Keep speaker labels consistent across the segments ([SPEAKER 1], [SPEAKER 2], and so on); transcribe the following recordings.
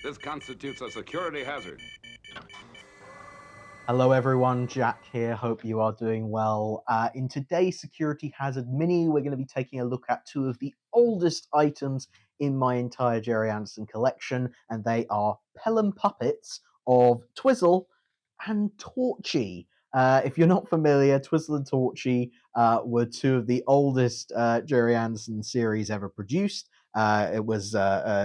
[SPEAKER 1] This constitutes a security hazard.
[SPEAKER 2] Hello everyone, Jack here. Hope you are doing well. In today's Security Hazard Mini, we're going to be taking a look at two of the oldest items in my entire Gerry Anderson collection, and they are Pelham Puppets of Twizzle and Torchy. If you're not familiar, Twizzle and Torchy were two of the oldest Gerry Anderson series ever produced. It was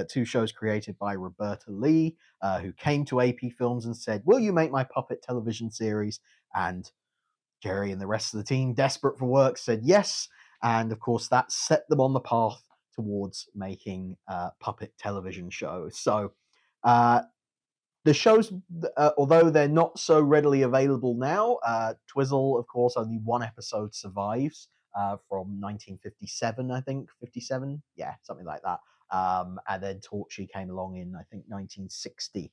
[SPEAKER 2] two shows created by Roberta Lee, who came to AP Films and said, "Will you make my puppet television series?" And Gerry and the rest of the team, desperate for work, said yes. And of course, that set them on the path towards making puppet television shows. So the shows, although they're not so readily available now, Twizzle, of course, only one episode survives from 1957, I think, 57, yeah, something like that. And then Torchy came along in, I think, 1960.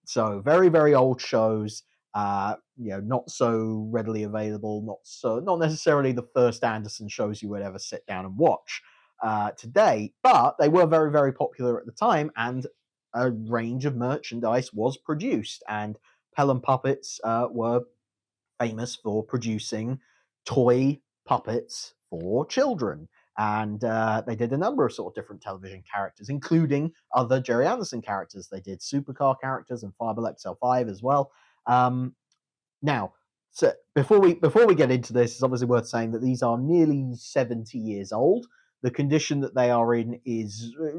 [SPEAKER 2] So very, very old shows. Not so readily available, not necessarily the first Anderson shows you would ever sit down and watch today, but they were very, very popular at the time, and a range of merchandise was produced, and Pelham Puppets were famous for producing toy puppets for children. And they did a number of sort of different television characters, including other Gerry Anderson characters. They did supercar characters and Fireball XL5 as well. Now, so before we get into this, it's obviously worth saying that these are nearly 70 years old. The condition that they are in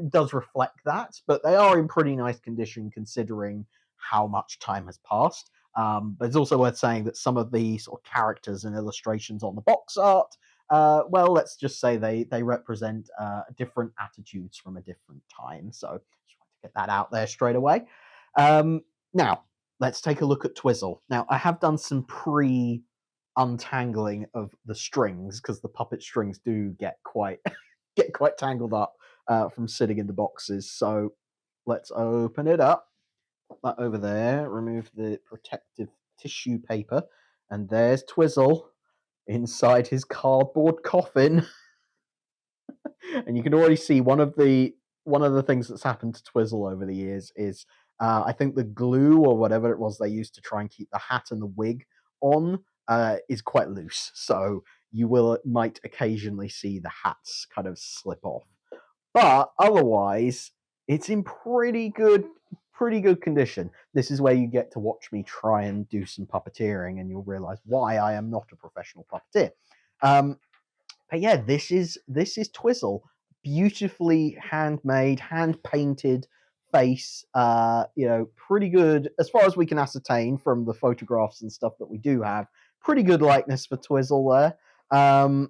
[SPEAKER 2] does reflect that, but they are in pretty nice condition considering how much time has passed. But it's also worth saying that some of the sort of characters and illustrations on the box art, well, let's just say they represent different attitudes from a different time. So just want to get that out there straight away. Now, let's take a look at Twizzle. Now, I have done some untangling of the strings, because the puppet strings do get quite tangled up from sitting in the boxes. So let's open it up. Put that over there. Remove the protective tissue paper, and there's Twizzle inside his cardboard coffin. And you can already see one of the things that's happened to Twizzle over the years is I think the glue or whatever it was they used to try and keep the hat and the wig on is quite loose. So you might occasionally see the hats kind of slip off. But otherwise, it's in pretty good condition. This is where you get to watch me try and do some puppeteering, and you'll realize why I am not a professional puppeteer. But yeah, this is Twizzle, beautifully handmade, hand painted face. Pretty good as far as we can ascertain from the photographs and stuff that we do have. Pretty good likeness for Twizzle there. Now,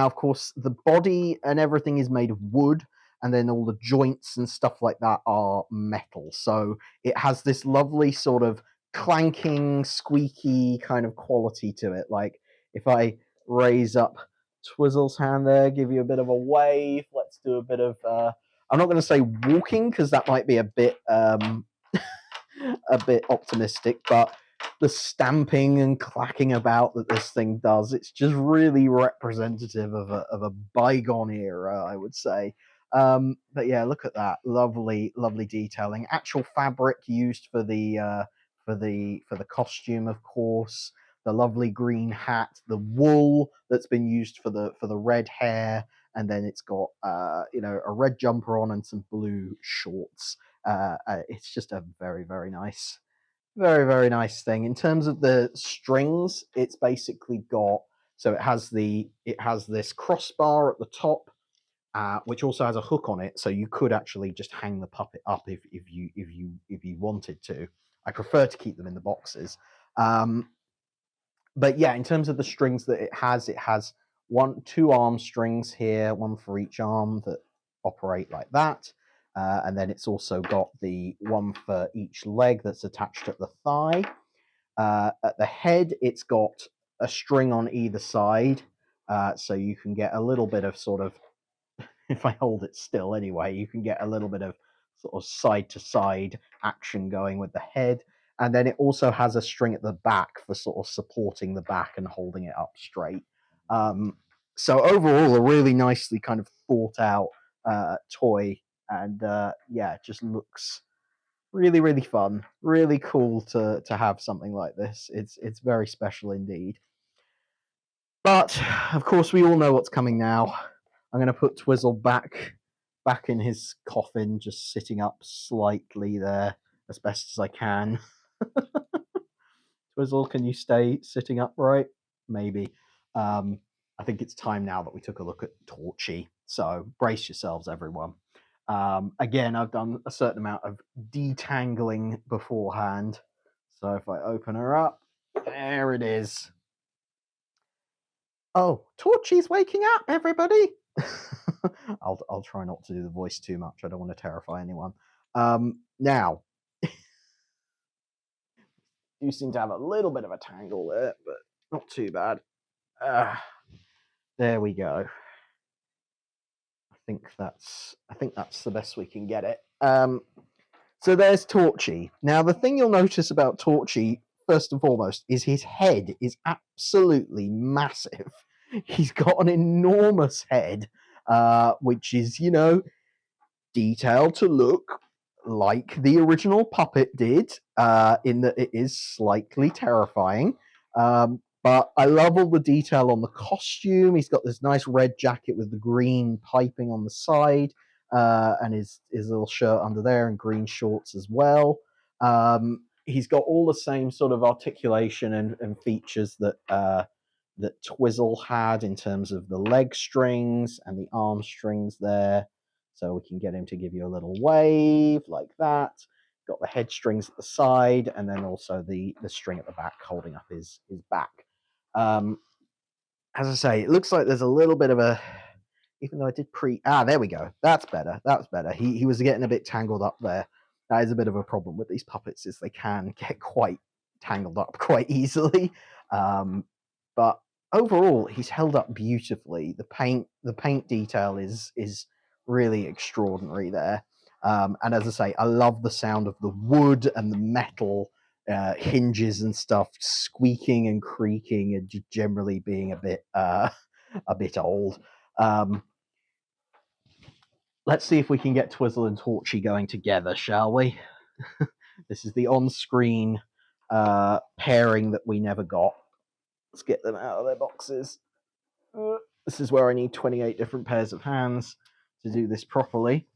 [SPEAKER 2] of course, the body and everything is made of wood, and then all the joints and stuff like that are metal. So it has this lovely sort of clanking, squeaky kind of quality to it. Like if I raise up Twizzle's hand there, give you a bit of a wave. Let's do a bit of. I'm not going to say walking, because that might be a bit optimistic, but the stamping and clacking about that this thing does, it's just really representative of a bygone era, I would say. But yeah, look at that lovely detailing. Actual fabric used for the costume, of course. The lovely green hat, the wool that's been used for the red hair, and then it's got a red jumper on and some blue shorts. It's just a very, very nice, very, very nice thing. In terms of the strings, it's basically got, so it has this crossbar at the top, which also has a hook on it, so you could actually just hang the puppet up if you wanted to. I prefer to keep them in the boxes. But yeah, in terms of the strings that it has two arm strings here, one for each arm that operate like that. And then it's also got the one for each leg that's attached at the thigh. At the head, it's got a string on either side. So you can get a little bit of sort of, if I hold it still anyway, you can get a little bit of sort of side to side action going with the head. And then it also has a string at the back for sort of supporting the back and holding it up straight. So overall, a really nicely kind of thought out toy, and yeah, it just looks really, really fun. Really cool to have something like this. It's very special indeed. But of course, we all know what's coming now. I'm going to put Twizzle back in his coffin, just sitting up slightly there as best as I can. Twizzle, can you stay sitting upright? Maybe. I think it's time now that we took a look at Torchy. So brace yourselves, everyone. Again, I've done a certain amount of detangling beforehand. So if I open her up, there it is. Oh, Torchy's waking up, everybody. I'll try not to do the voice too much. I don't want to terrify anyone. Now, you seem to have a little bit of a tangle there, but not too bad. There we go. I think that's the best we can get it. So there's Torchy. Now, the thing you'll notice about Torchy, first and foremost, is his head is absolutely massive. He's got an enormous head, which is, detailed to look like the original puppet did, in that it is slightly terrifying. But I love all the detail on the costume. He's got this nice red jacket with the green piping on the side, and his little shirt under there, and green shorts as well. He's got all the same sort of articulation and features that Twizzle had in terms of the leg strings and the arm strings there. So we can get him to give you a little wave like that. Got the head strings at the side, and then also the string at the back holding up his back. As I say, it looks like there's a little bit of a, even though I did there we go. That's better. That's better. He was getting a bit tangled up there. That is a bit of a problem with these puppets, is they can get quite tangled up quite easily. But overall, he's held up beautifully. The paint detail is really extraordinary there. And as I say, I love the sound of the wood and the metal hinges and stuff squeaking and creaking, and just generally being a bit old. Let's see if we can get Twizzle and Torchy going together, shall we? This is the on-screen pairing that we never got. Let's get them out of their boxes. This is where I need 28 different pairs of hands to do this properly.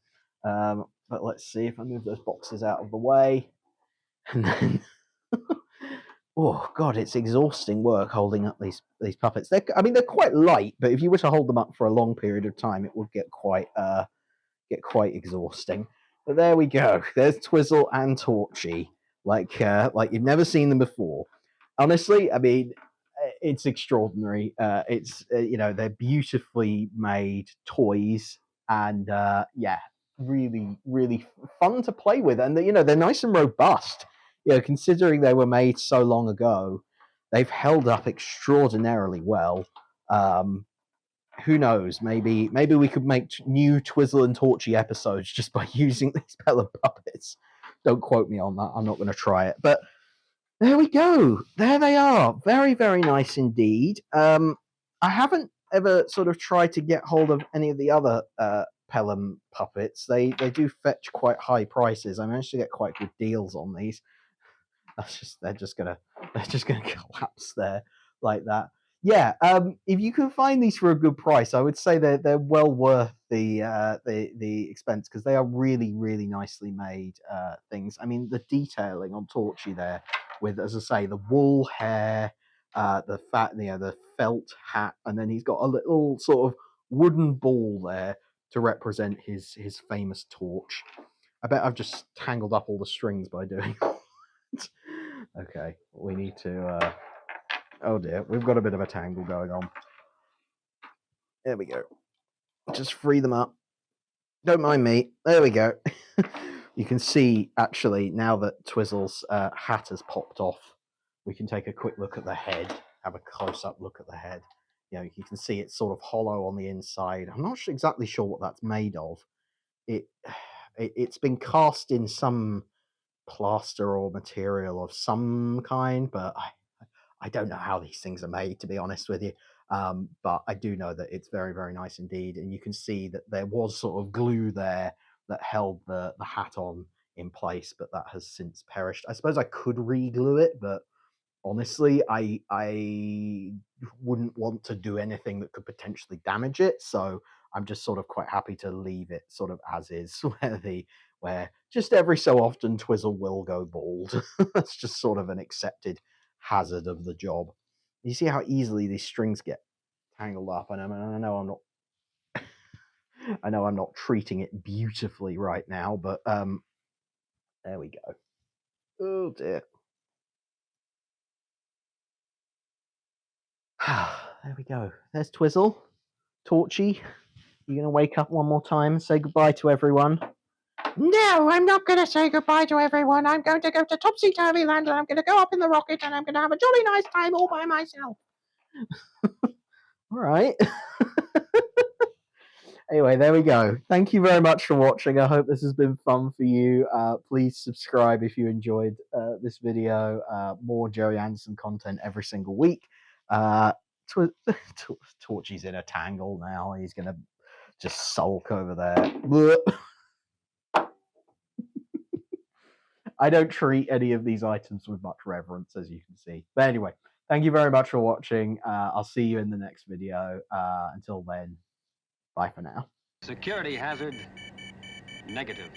[SPEAKER 2] But let's see if I move those boxes out of the way. And then, oh god, it's exhausting work holding up these puppets. They're quite light, but if you were to hold them up for a long period of time, it would get quite exhausting. But there we go. There's Twizzle and Torchy, like you've never seen them before. Honestly, it's extraordinary. It's they're beautifully made toys, and really, really fun to play with, and they're nice and robust. Considering they were made so long ago, they've held up extraordinarily well. Who knows? Maybe we could make new Twizzle and Torchy episodes just by using these Pelham puppets. Don't quote me on that. I'm not going to try it, but there we go. There they are. Very, very nice indeed. I haven't ever sort of tried to get hold of any of the other Pelham puppets. They do fetch quite high prices. I managed to get quite good deals on these. They're just gonna collapse there like that. Yeah, if you can find these for a good price, I would say they're well worth the expense, because they are really, really nicely made things. I mean, the detailing on Torchy there, with, as I say, the wool hair, the felt hat, and then he's got a little sort of wooden ball there to represent his famous torch. I bet I've just tangled up all the strings by doing that. Okay, we need to. Oh dear, we've got a bit of a tangle going on. There we go. Just free them up. Don't mind me. There we go. You can see, actually, now that Twizzle's hat has popped off, we can take a quick look at the head, have a close-up look at the head. You can see it's sort of hollow on the inside. I'm not exactly sure what that's made of. It's been cast in some plaster or material of some kind, but I don't know how these things are made, to be honest with you. But I do know that it's very, very nice indeed. And you can see that there was sort of glue there that held the hat on in place, but that has since perished. I suppose I could re-glue it, but honestly, I wouldn't want to do anything that could potentially damage it, so I'm just sort of quite happy to leave it sort of as is, where just every so often Twizzle will go bald. That's just sort of an accepted hazard of the job. You see how easily these strings get tangled up, and I know I'm not I know I'm not treating it beautifully right now, but there we go. Oh dear. There we go. There's Twizzle. Torchy, you gonna wake up one more time and say goodbye to everyone?
[SPEAKER 3] No, I'm not going to say goodbye to everyone. I'm going to go to Topsy Turvy Land and I'm going to go up in the rocket and I'm going to have a jolly nice time all by myself.
[SPEAKER 2] All right. Anyway, there we go. Thank you very much for watching. I hope this has been fun for you. Please subscribe if you enjoyed this video. More Gerry Anderson content every single week. Torchy's in a tangle now. He's going to just sulk over there. I don't treat any of these items with much reverence, as you can see. But anyway, thank you very much for watching. I'll see you in the next video. Until then, bye for now.
[SPEAKER 1] Security hazard negative.